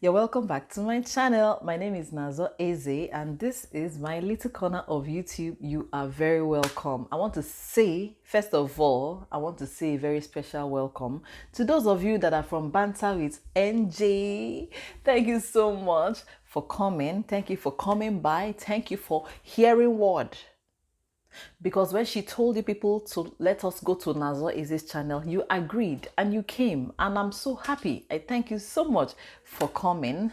You're welcome back to my channel. My name is nazor.ezeh and this is my little corner of YouTube. You are very welcome. I want to say, first of all, I want to say a very special welcome to those of you that are from Banter with NJ. Thank you so much for coming. Thank you for coming by. Thank you for hearing word. Because when she told you people to let us go to nazor.ezeh's channel, you agreed and you came, and I'm so happy. I thank you so much for coming.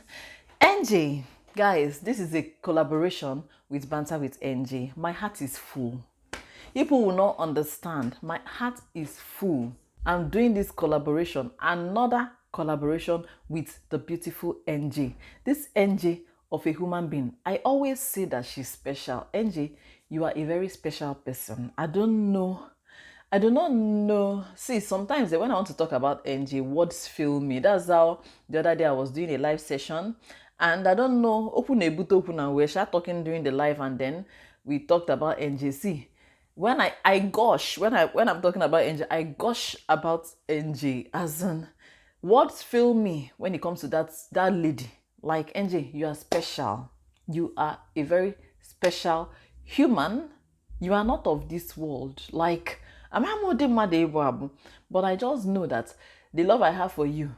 NJ, guys, this is a collaboration with Banter with NJ. My heart is full. People will not understand. My heart is full. I'm doing this collaboration, another collaboration with the beautiful NJ. This NJ of a human being. I always say that she's special. NJ, you are a very special person. I do not know. See, sometimes when I want to talk about NJ, words fail me. That's how the other day I was doing a live session and I don't know, open a boot open and we're talking during the live, and then we talked about NJ. See, when I gush, when I'm talking about NJ, I gush about NJ, as in words fail me when it comes to that lady. Like, NJ, you are special. You are a very special human. You are not of this world. Like, I'm more than mad, but I just know that the love I have for you,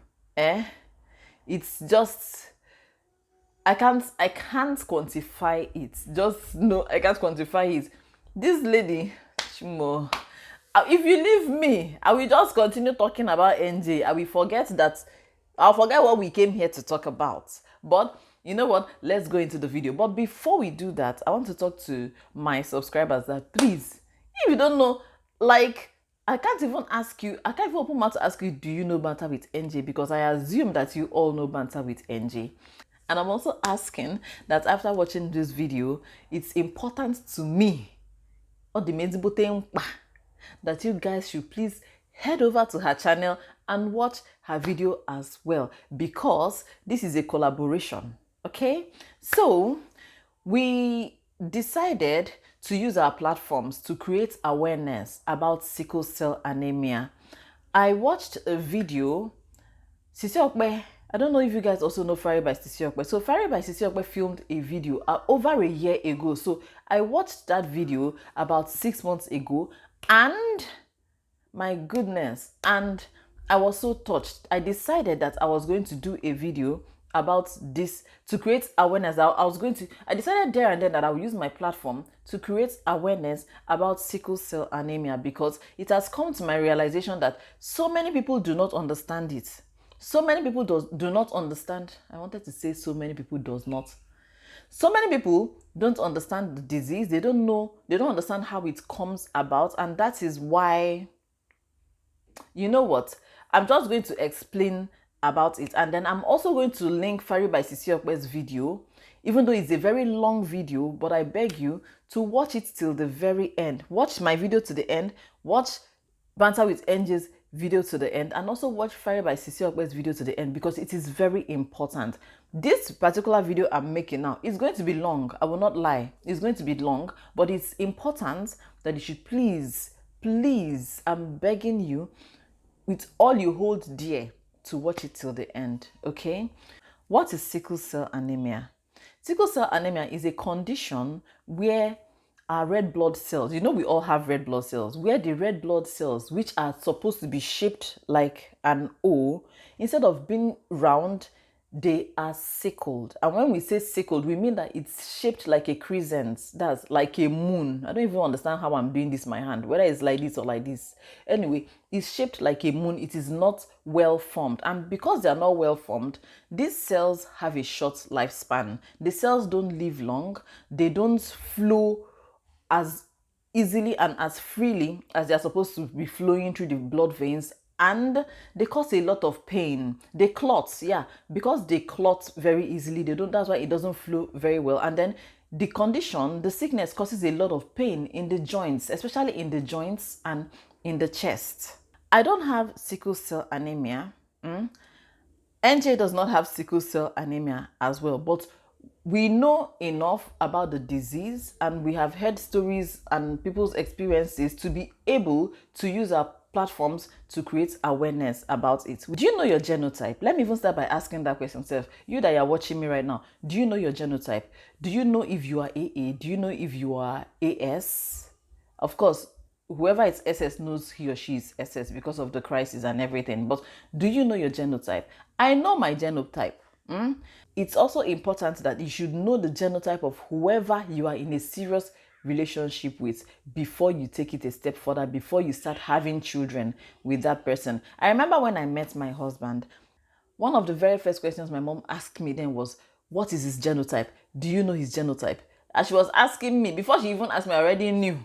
it's just, I can't quantify it. Just no, I can't quantify it. This lady, Shimo, if you leave me, I will just continue talking about NJ. I'll forget what we came here to talk about. But you know what? Let's go into the video. But before we do that, I want to talk to my subscribers that please, if you don't know, like, I can't even open mouth to ask you, do you know Banter with NJ? Because I assume that you all know Banter with NJ. And I'm also asking that after watching this video, it's important to me, that you guys should please head over to her channel and watch her video as well, because this is a collaboration. Okay, so we decided to use our platforms to create awareness about sickle cell anemia. I watched a video. Sisi Okpe, I don't know if you guys also know Fari by Sisi Okpe. So Fari by Sisi Okpe filmed a video over a year ago. So I watched that video about 6 months ago, and my goodness, and I was so touched. I decided that I was going to do a video about this to create awareness. I decided there and then that I will use my platform to create awareness about sickle cell anemia, because it has come to my realization that so many people do not understand it. So many people do not understand. I wanted to say so many people does not. So many people don't understand the disease. They don't understand how it comes about, and that is why, you know what, I'm just going to explain about it, and then I'm also going to link Fari by Sisi Okpe's video, even though it's a very long video, but I beg you to watch it till the very end. Watch my video to the end, watch Banter with NJ's video to the end, and also watch Fari by Sisi Okpe's video to the end, because it is very important. This particular video I'm making now is going to be long. I will not lie, it's going to be long, but it's important that you should please, I'm begging you with all you hold dear to watch it till the end. Okay, what is sickle cell anemia? Sickle cell anemia is a condition where our red blood cells, you know, we all have red blood cells, where the red blood cells, which are supposed to be shaped like an O, instead of being round, they are sickled. And when we say sickled, we mean that it's shaped like a crescent. That's like a moon. I don't even understand how I'm doing this in my hand, whether it's like this or like this. Anyway, it's shaped like a moon. It is not well formed. And because they are not well formed, these cells have a short lifespan. The cells don't live long. They don't flow as easily and as freely as they're supposed to be flowing through the blood veins, and they cause a lot of pain. They clot, because they clot very easily. That's why it doesn't flow very well. And then the sickness causes a lot of pain in the joints, especially in the joints and in the chest. I don't have sickle cell anemia. NJ does not have sickle cell anemia as well, but we know enough about the disease, and we have heard stories and people's experiences to be able to use our platforms to create awareness about it. Do you know your genotype? Let me even start by asking that question itself. You that are watching me right now, do you know your genotype? Do you know if you are AA? Do you know if you are AS? Of course, whoever is SS knows he or she is SS because of the crisis and everything. But do you know your genotype? I know my genotype. It's also important that you should know the genotype of whoever you are in a serious relationship with before you take it a step further, before you start having children with that person. I remember when I met my husband, one of the very first questions my mom asked me then was, what is his genotype? Do you know his genotype? And she was asking me, before she even asked me, I already knew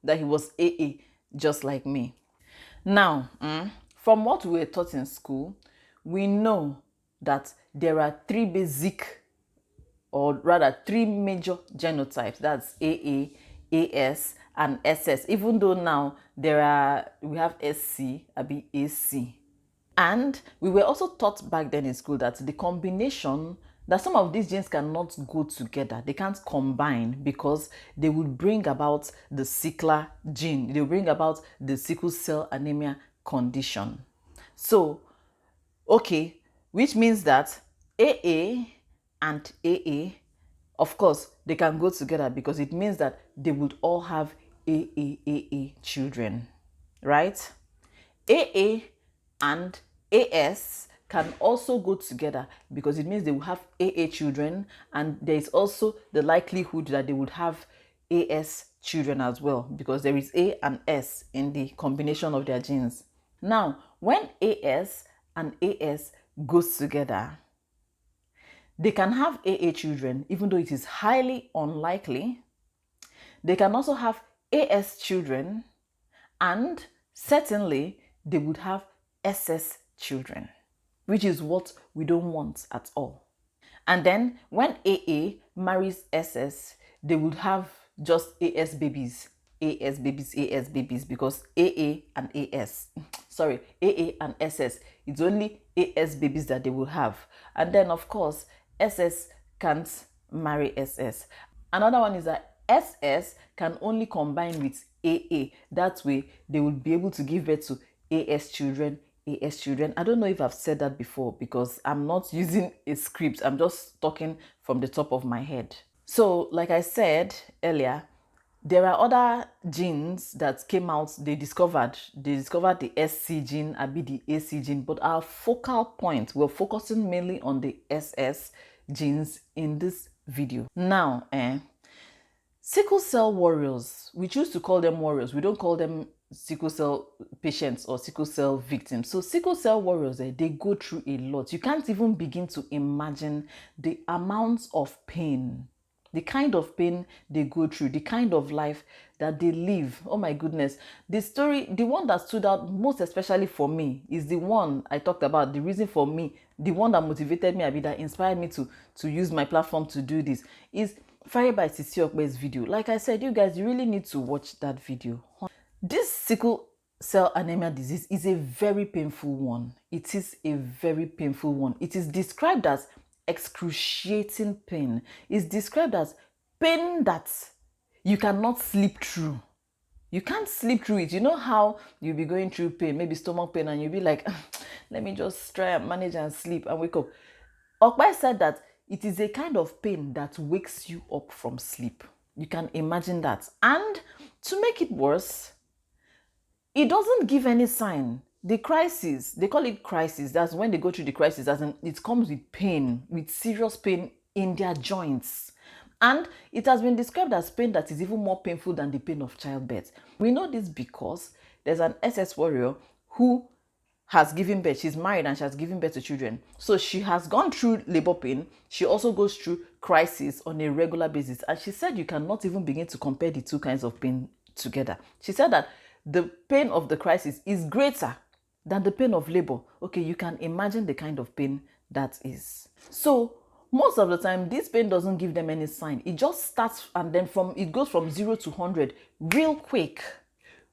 that he was AA, just like me. Now, from what we were taught in school, we know that there are three basic, or rather three major genotypes. That's AA, AS, and SS. Even though now we have SC, AC. And we were also taught back then in school that the combination, that some of these genes cannot go together. They can't combine because they would bring about the sickler gene. They will bring about the sickle cell anemia condition. So, okay, which means that AA and AA, of course, they can go together because it means that they would all have AA children, right? AA and AS can also go together because it means they will have AA children, and there is also the likelihood that they would have AS children as well because there is A and S in the combination of their genes. Now, when AS and AS goes together, they can have AA children even though it is highly unlikely. They can also have AS children, and certainly they would have SS children, which is what we don't want at all. And then when AA marries SS, they would have just AS babies, AS babies, AS babies, because AA and SS, it's only AS babies that they will have. And then of course, SS can't marry SS. Another one is that SS can only combine with AA. That way, they will be able to give birth to AS children, AS children. I don't know if I've said that before because I'm not using a script. I'm just talking from the top of my head. So, like I said earlier, there are other genes that came out. They discovered the SC gene, the AC gene, but our focal point, we're focusing mainly on the SS genes in this video. Now, sickle cell warriors, we choose to call them warriors. We don't call them sickle cell patients or sickle cell victims. So sickle cell warriors, they go through a lot. You can't even begin to imagine the amounts of pain, the kind of pain they go through, the kind of life that they live. Oh my goodness. The story, the one that stood out most especially for me is the one I talked about, the reason for me, the one that motivated me, that inspired me to use my platform to do this, is Fire by Sisi Okpe's video. Like I said, you guys, you really need to watch that video. This sickle cell anemia disease is a very painful one. It is a very painful one. It is described as excruciating pain. It's described as pain that you cannot sleep through. You can't sleep through it. You know how you'll be going through pain, maybe stomach pain, and you'll be like, let me just try and manage and sleep and wake up. Okpe said that it is a kind of pain that wakes you up from sleep. You can imagine that. And to make it worse, it doesn't give any sign. The crisis, they call it crisis. That's when they go through the crisis, as in it comes with pain, with serious pain in their joints. And it has been described as pain that is even more painful than the pain of childbirth. We know this because there's an SS warrior who has given birth. She's married and she has given birth to children. So she has gone through labor pain. She also goes through crisis on a regular basis. And she said you cannot even begin to compare the two kinds of pain together. She said that the pain of the crisis is greater than the pain of labor. Okay, you can imagine the kind of pain that is. So most of the time, this pain doesn't give them any sign. It just starts, and then it goes from 0 to 100 real quick.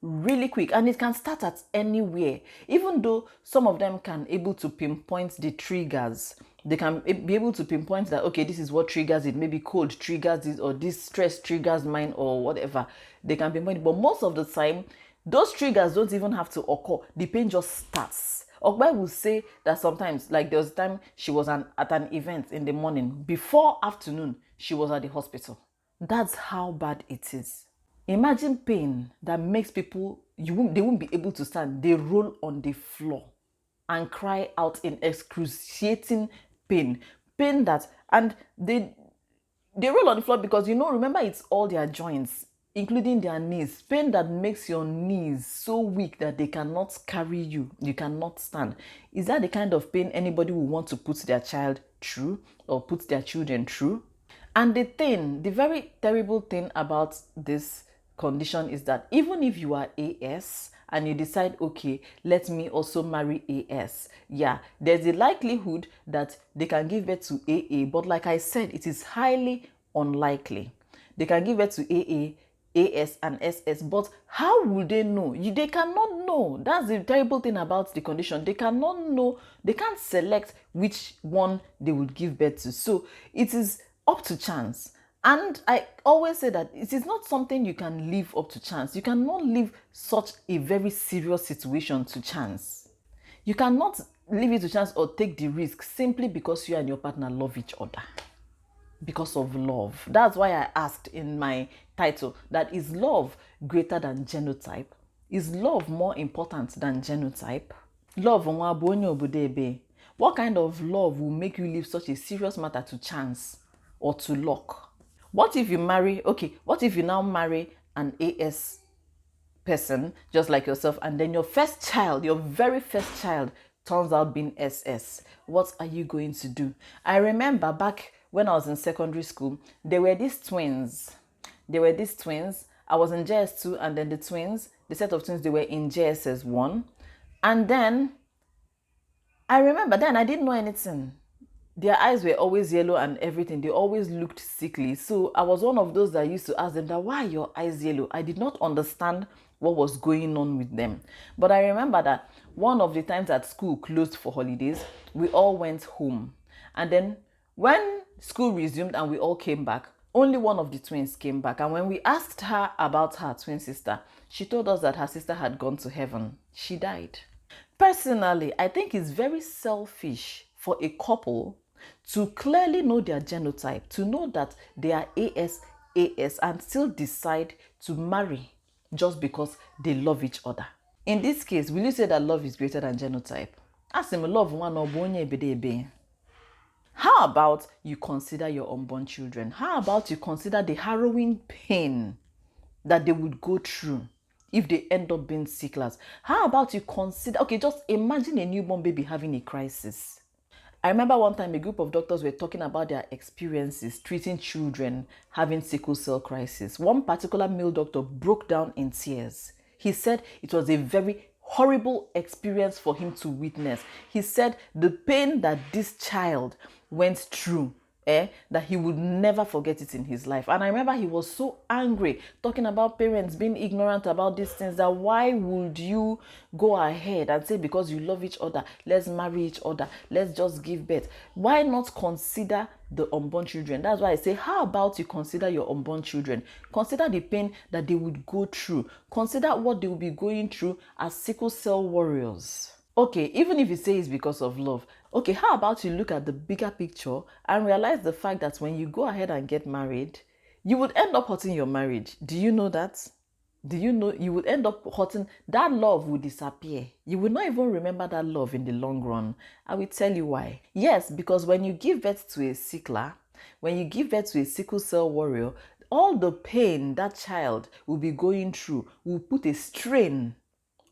Really quick, and it can start at anywhere. Even though some of them can able to pinpoint the triggers, they can be able to pinpoint that, okay, this is what triggers it. Maybe cold triggers this, or this stress triggers mine, or whatever. They can pinpoint it, but most of the time Those triggers don't even have to occur. The pain just starts. Ogbai will say that sometimes, like there was a time she was at an event in the morning. Before afternoon, she was at the hospital. That's how bad it is. Imagine pain that makes people, they won't be able to stand. They roll on the floor and cry out in excruciating pain. Pain that, and they roll on the floor because, remember, it's all their joints, including their knees. Pain that makes your knees so weak that they cannot carry you. You cannot stand. Is that the kind of pain anybody will want to put their child through or put their children through? And the very terrible thing about this condition is that even if you are AS and you decide, okay, let me also marry AS, yeah, there's a likelihood that they can give birth to AA, but like I said, it is highly unlikely. They can give birth to AA, AS and SS, but how will they know? They cannot know. That's the terrible thing about the condition. They cannot know. They can't select which one they would give birth to. So it is up to chance. And I always say that it is not something you can leave up to chance. You cannot leave such a very serious situation to chance. You cannot leave it to chance or take the risk simply because you and your partner love each other. Because of love. That's why I asked in my title, that is love greater than genotype? Is love more important than genotype? Love, what kind of love will make you leave such a serious matter to chance or to luck? What if you now marry an AS person just like yourself, and then your very first child turns out being SS? What are you going to do? I remember back when I was in secondary school, there were these twins. I was in JS2, and then the set of twins, they were in JSS1. And then I remember then I didn't know anything. Their eyes were always yellow and everything. They always looked sickly. So I was one of those that used to ask them that, why are your eyes yellow? I did not understand what was going on with them. But I remember that one of the times that school closed for holidays, we all went home. And then when school resumed and we all came back, only one of the twins came back. And when we asked her about her twin sister, she told us that her sister had gone to heaven. She died. Personally, I think it's very selfish for a couple to clearly know their genotype, to know that they are AS, and still decide to marry just because they love each other. In this case, will you say that love is greater than genotype? As in love one or bonye. How about you consider your unborn children? How about you consider the harrowing pain that they would go through if they end up being sicklers? How about you consider, just imagine a newborn baby having a crisis. I remember one time a group of doctors were talking about their experiences treating children having sickle cell crisis. One particular male doctor broke down in tears. He said it was a very horrible experience for him to witness. He said the pain that this child went through, that he would never forget it in his life. And I remember he was so angry, talking about parents being ignorant about these things, that why would you go ahead and say because you love each other, let's marry each other, let's just give birth? Why not consider the unborn children? That's why I say, how about you consider your unborn children? Consider the pain that they would go through. Consider what they will be going through as sickle cell warriors. Okay, even if you say it's because of love, how about you look at the bigger picture and realize the fact that when you go ahead and get married, you would end up hurting your marriage. Do you know that? Do you know you would end up hurting? That love will disappear. You will not even remember that love in the long run. I will tell you why. Yes, because when you give birth to a sickler, when you give birth to a sickle cell warrior, all the pain that child will be going through will put a strain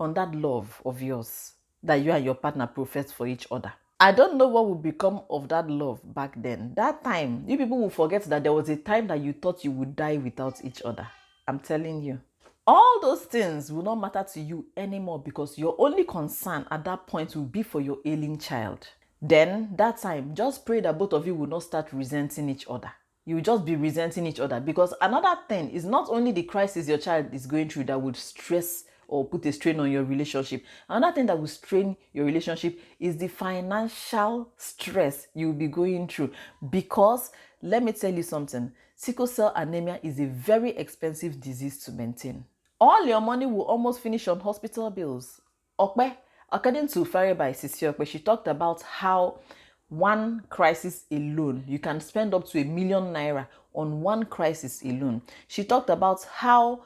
on that love of yours that you and your partner profess for each other. I don't know what would become of that love back then. That time, you people will forget that there was a time that you thought you would die without each other. I'm telling you. All those things will not matter to you anymore because your only concern at that point will be for your ailing child. Then, that time, just pray that both of you will not start resenting each other. You will just be resenting each other, because another thing is not only the crisis your child is going through that would stress or put a strain on your relationship. Another thing that will strain your relationship is the financial stress you will be going through. Because let me tell you something, sickle cell anemia is a very expensive disease to maintain. All your money will almost finish on hospital bills. Okpe, according to Fare by Sisi Okpe, she talked about how one crisis alone, you can spend up to ₦1,000,000 on one crisis alone. She talked about how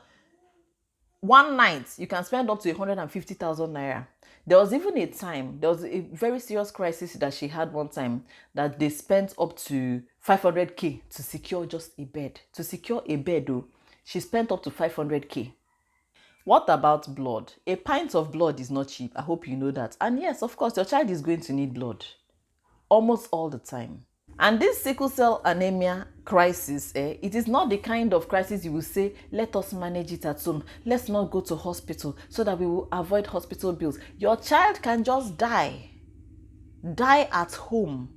one night you can spend up to 150,000 naira. There was even a time, there was a very serious crisis that she had one time that they spent up to 500k to secure just a bed. To secure a bed though, she spent up to 500k. What about blood? A pint of blood is not cheap. I hope you know that. And yes, of course, your child is going to need blood almost all the time. And this sickle cell anemia crisis, it is not the kind of crisis you will say, let us manage it at home. Let's not go to hospital so that we will avoid hospital bills. Your child can just die at home.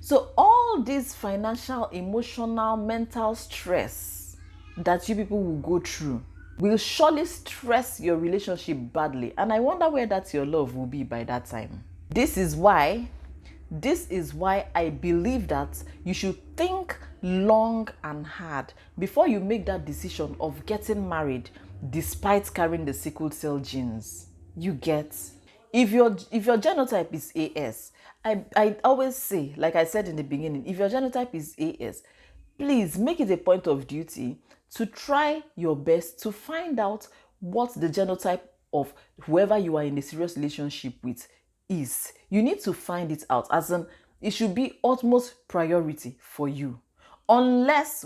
So all this financial, emotional, mental stress that you people will go through will surely stress your relationship badly. And I wonder where that your love will be by that time. This is why I believe that you should think long and hard before you make that decision of getting married despite carrying the sickle cell genes. You get? If your genotype is AS, I always say, like I said in the beginning, if your genotype is AS, please make it a point of duty to try your best to find out what the genotype of whoever you are in a serious relationship with is. You need to find it out, as in it should be utmost priority for you. Unless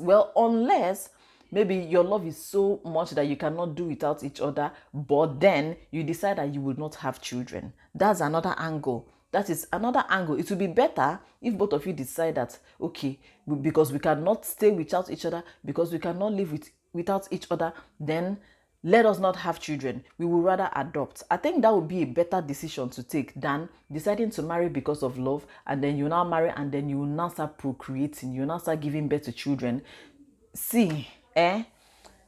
maybe your love is so much that you cannot do without each other, but then you decide that you will not have children. That's another angle. That is another angle. It will be better if both of you decide that, okay, because we cannot stay without each other, because we cannot live without each other, then let us not have children. We will rather adopt. I think that would be a better decision to take than deciding to marry because of love, and then you now marry and then you will now start procreating. You will now start giving birth to children. See, there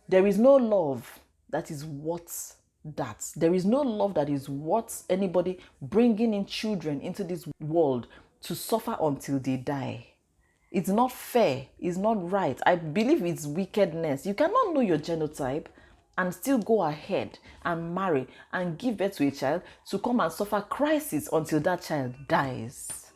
is no love that is worth that. There is no love that is worth anybody bringing in children into this world to suffer until they die. It's not fair. It's not right. I believe it's wickedness. You cannot know your genotype and still go ahead and marry and give birth to a child to come and suffer crisis until that child dies.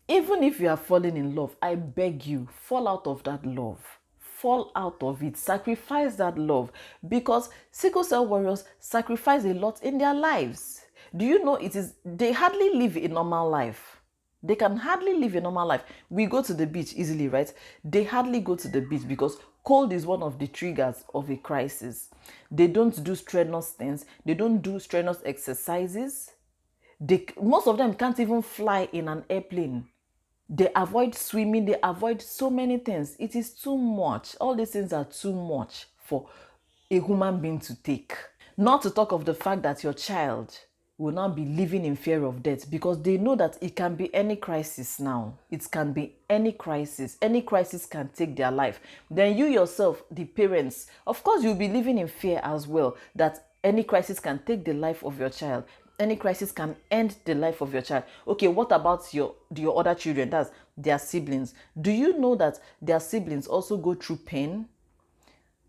Even if you are falling in love, I beg you, fall out of that love. Fall out of it. Sacrifice that love, because sickle cell warriors sacrifice a lot in their lives. Do you know they hardly live a normal life. They can hardly live a normal life. We go to the beach easily, right? They hardly go to the beach because cold is one of the triggers of a crisis. They don't do strenuous things. They don't do strenuous exercises. Most of them can't even fly in an airplane. They avoid swimming. They avoid so many things. It is too much. All these things are too much for a human being to take. Not to talk of the fact that your child will now be living in fear of death, because they know that it can be any crisis now. It can be any crisis. Any crisis can take their life. Then you yourself, the parents, of course, you'll be living in fear as well, that any crisis can take the life of your child. Any crisis can end the life of your child. Okay, what about your other children? That's their siblings. Do you know that their siblings also go through pain?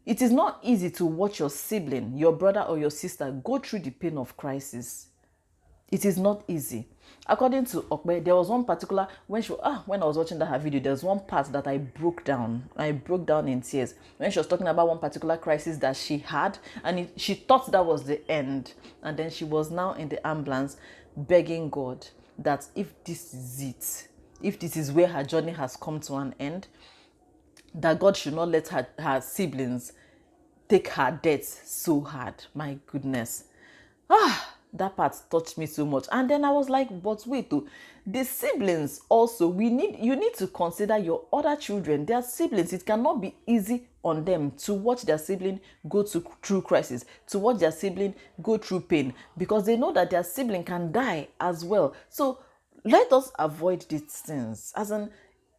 It is not easy to watch your sibling, your brother or your sister go through the pain of crisis. It is not easy. According to Okpe, there was one particular, when I was watching her video, there was one part that I broke down. I broke down in tears when she was talking about one particular crisis that she had, and she thought that was the end. And then she was now in the ambulance begging God that if this is it, if this is where her journey has come to an end, that God should not let her siblings take her death so hard. My goodness. That part touched me so much. And then I was like, but wait, the siblings also, you need to consider your other children, their siblings. It cannot be easy on them to watch their sibling go through crisis, to watch their sibling go through pain, because they know that their sibling can die as well. So let us avoid these things. As in,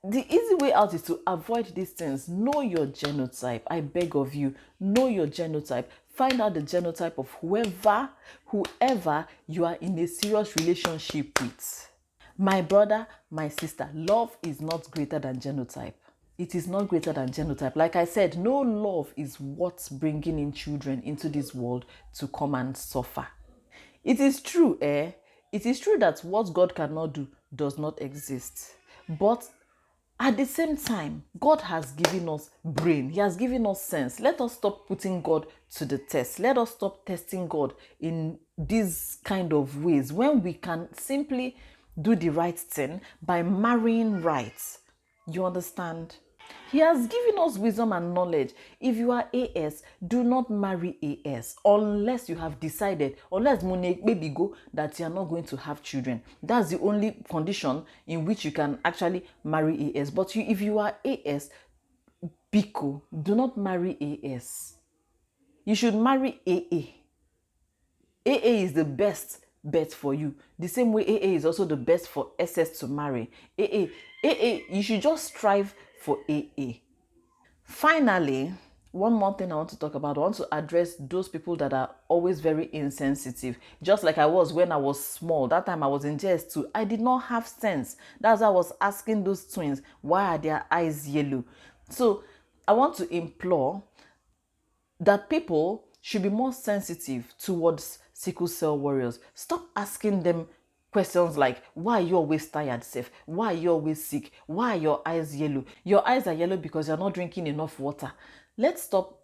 the easy way out is to avoid these things. Know your genotype. I beg of you, know your genotype. Find out the genotype of whoever you are in a serious relationship with. My brother, my sister, love is not greater than genotype. it is not greater than genotype. Like I said, no love is what's bringing in children into this world to come and suffer. It is true, it is true that what God cannot do does not exist. But at the same time, God has given us brain. He has given us sense. Let us stop putting God to the test. Let us stop testing God in these kind of ways when we can simply do the right thing by marrying right. You understand? He has given us wisdom and knowledge. If you are AS, do not marry AS unless you have decided, unless maybe go that you are not going to have children. That's the only condition in which you can actually marry AS. But if you are AS, Biko, do not marry AS. You should marry AA. AA is the best bet for you. The same way AA is also the best for SS to marry. AA, you should just strive for AA. Finally, one more thing I want to talk about. I want to address those people that are always very insensitive. Just like I was when I was small. That time I was in JS2. I did not have sense. That's why I was asking those twins, why are their eyes yellow? So I want to implore that people should be more sensitive towards sickle cell warriors. Stop asking them questions like, why are you always tired, Seth? Why are you always sick? Why are your eyes yellow? Your eyes are yellow because you're not drinking enough water. Let's stop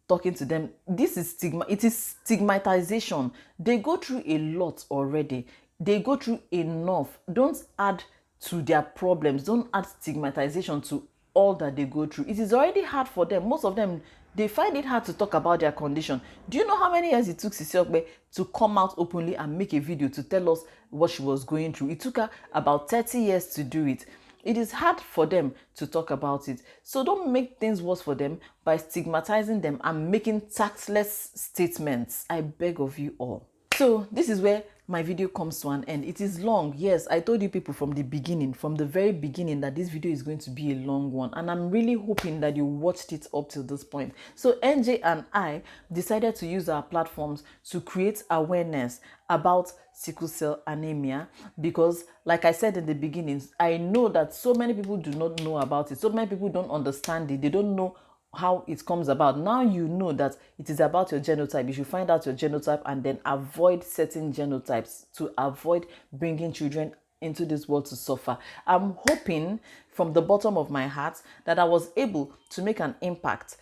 talking to them. This is stigma. It is stigmatization. They go through a lot already. They go through enough. Don't add to their problems. Don't add stigmatization to all that they go through. It is already hard for them. Most of them, they find it hard to talk about their condition. Do you know how many years it took Sisiokbe to come out openly and make a video to tell us what she was going through? It took her about 30 years to do it. It is hard for them to talk about it. So don't make things worse for them by stigmatizing them and making tactless statements. I beg of you all. So this is where my video comes to an end. It is long. Yes, I told you people from the beginning, from the very beginning, that this video is going to be a long one. And I'm really hoping that you watched it up till this point. So NJ and I decided to use our platforms to create awareness about sickle cell anemia because, like I said in the beginning, I know that so many people do not know about it. So many people don't understand it. They don't know how it comes about. Now you know that it is about your genotype. You should find out your genotype and then avoid certain genotypes to avoid bringing children into this world to suffer. I'm hoping from the bottom of my heart that I was able to make an impact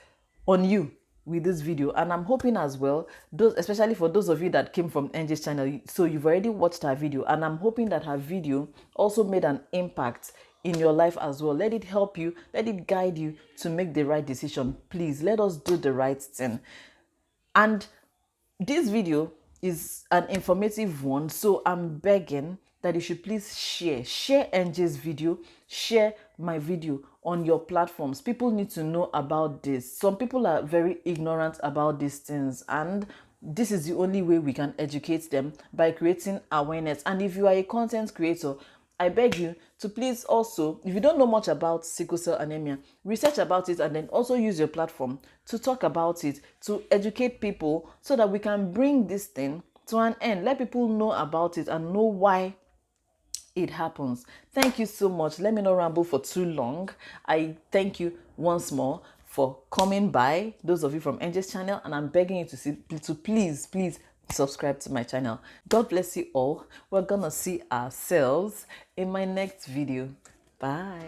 on you with this video, and I'm hoping as well, especially for those of you that came from NJ's channel, so you've already watched her video, and I'm hoping that her video also made an impact in your life as well. Let it help you, let it guide you to make the right decision. Please let us do the right thing. And this video is an informative one, so I'm begging that you should please share NJ's video, share my video on your platforms. People need to know about this. Some people are very ignorant about these things, and this is the only way we can educate them, by creating awareness. And if you are a content creator, I beg you to please also, if you don't know much about sickle cell anemia, research about it and then also use your platform to talk about it, to educate people so that we can bring this thing to an end. Let people know about it and know why it happens. Thank you so much. Let me not ramble for too long. I thank you once more for coming by, those of you from NJ's channel, and I'm begging you to please subscribe to my channel. God bless you all. We're gonna see ourselves in my next video. Bye.